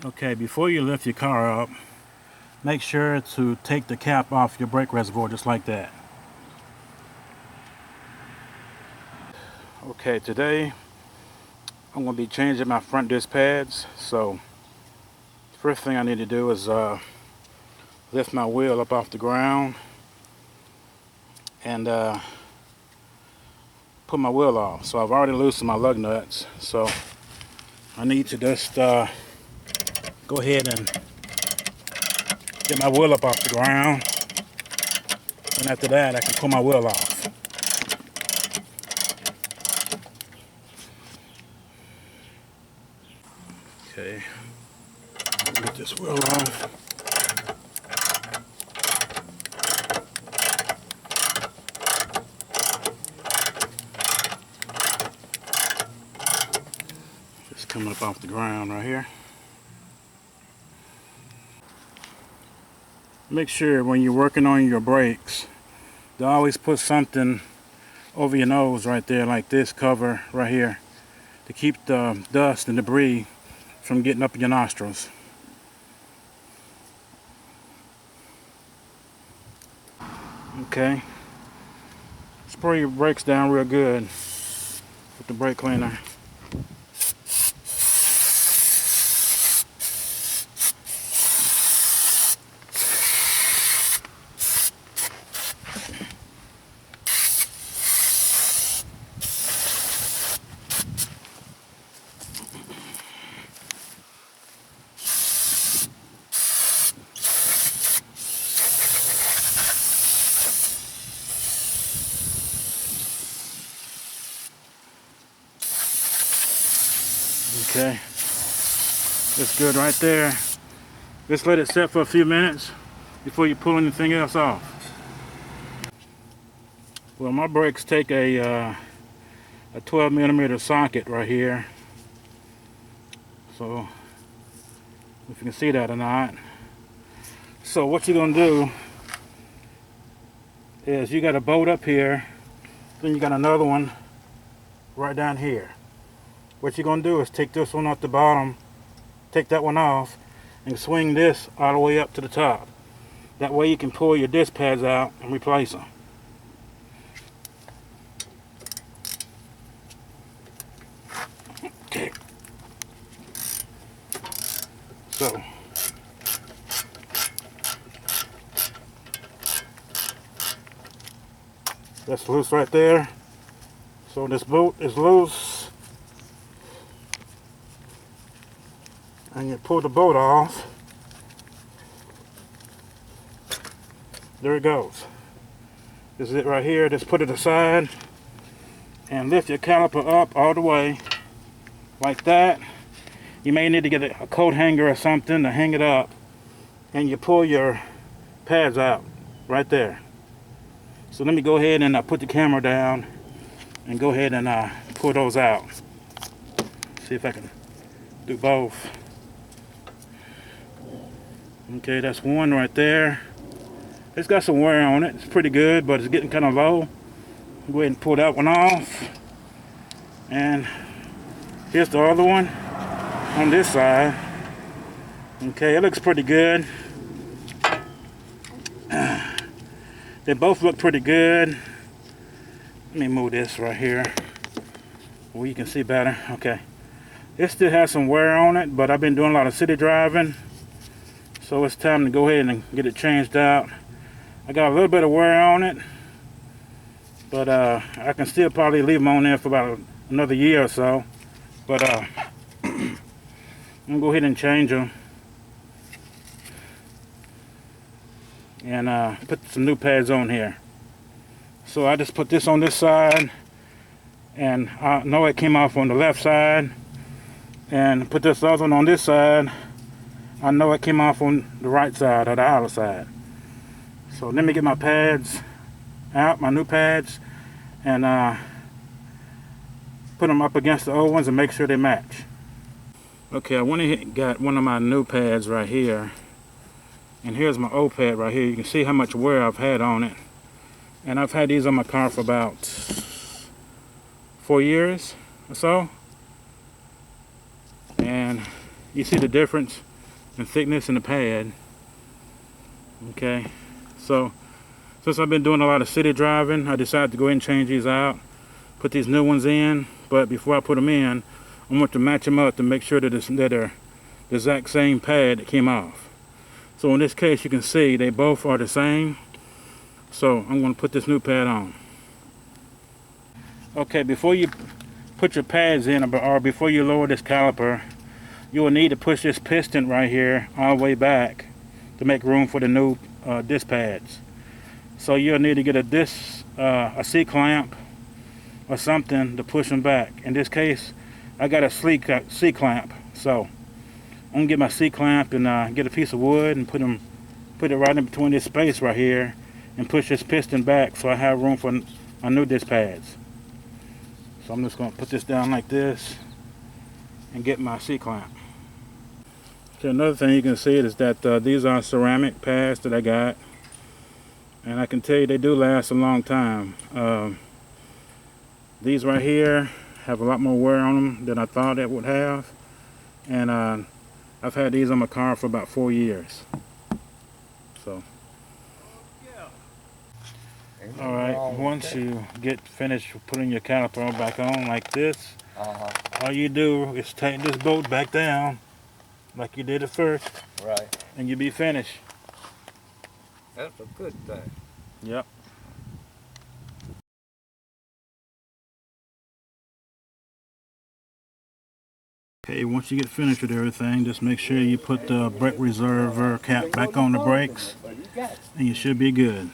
Okay, before you lift your car up, make sure to take the cap off your brake reservoir just like that. Okay, today I'm going to be changing my front disc pads. So first thing I need to do is lift my wheel up off the ground and put my wheel off. So I've already loosened my lug nuts, so I need to just go ahead and get my wheel up off the ground, and after that I can pull my wheel off. Okay, get this wheel off. Just coming up off the ground right here. Make sure when you're working on your brakes to always put something over your nose right there, like this cover right here, to keep the dust and debris from getting up in your nostrils. Okay, spray your brakes down real good with the brake cleaner. Okay, that's good right there. Just let it set for a few minutes before you pull anything else off. Well, my brakes take a 12mm socket right here. So if you can see that or not. So what you're gonna do is you got a bolt up here, then you got another one right down here. What you're gonna do is take this one off the bottom, take that one off, and swing this all the way up to the top. That way you can pull your disc pads out and replace them. Okay. So that's loose right there. So this bolt is loose. And you pull the bolt off. There it goes. This is it right here. Just put it aside and lift your caliper up all the way like that. You may need to get a coat hanger or something to hang it up, and you pull your pads out right there. So let me go ahead and put the camera down and go ahead and pull those out. See if I can do both. Okay, that's one right there. It's got some wear on it. It's pretty good, but it's getting kind of low. Go ahead and pull that one off. And here's the other one on this side. Okay, it looks pretty good. They both look pretty good. Let me move this right here where you can see better. Okay, it still has some wear on it, but I've been doing a lot of city driving, so it's time to go ahead and get it changed out. I got a little bit of wear on it, but I can still probably leave them on there for about another year or so. But I'm gonna go ahead and change them and put some new pads on here. So I just put this on this side, and I know it came off on the left side, and put this other one on this side. I know it came off on the right side or the outer side. So let me get my pads out, my new pads, and put them up against the old ones and make sure they match. Okay, I went ahead and got one of my new pads right here, and here's my old pad right here. You can see how much wear I've had on it, and I've had these on my car for about 4 years or so. And You see the difference in thickness in the pad. Okay, so since I've been doing a lot of city driving, I decided to go ahead and change these out, put these new ones in. But before I put them in, I want to match them up to make sure that they're the exact same pad that came off. So in this case, you can see they both are the same. So I'm going to put this new pad on. Okay, before you put your pads in, or before you lower this caliper, you will need to push this piston right here all the way back to make room for the new disc pads. So you'll need to get a C-clamp or something to push them back. In this case, I got a C-clamp. So I'm gonna get my C-clamp and get a piece of wood and put it right in between this space right here and push this piston back so I have room for my new disc pads. So I'm just gonna put this down like this and get my C-clamp. Okay, another thing you can see is that these are ceramic pads that I got, and I can tell you they do last a long time. These right here have a lot more wear on them than I thought it would have, and I've had these on my car for about 4 years. So alright, once you get finished putting your caliper back on like this, all you do is tighten this bolt back down like you did at first. Right. And you'll be finished. That's a good thing. Yep. Okay, once you get finished with everything, just make sure you put the brake reservoir cap back on the brakes and you should be good.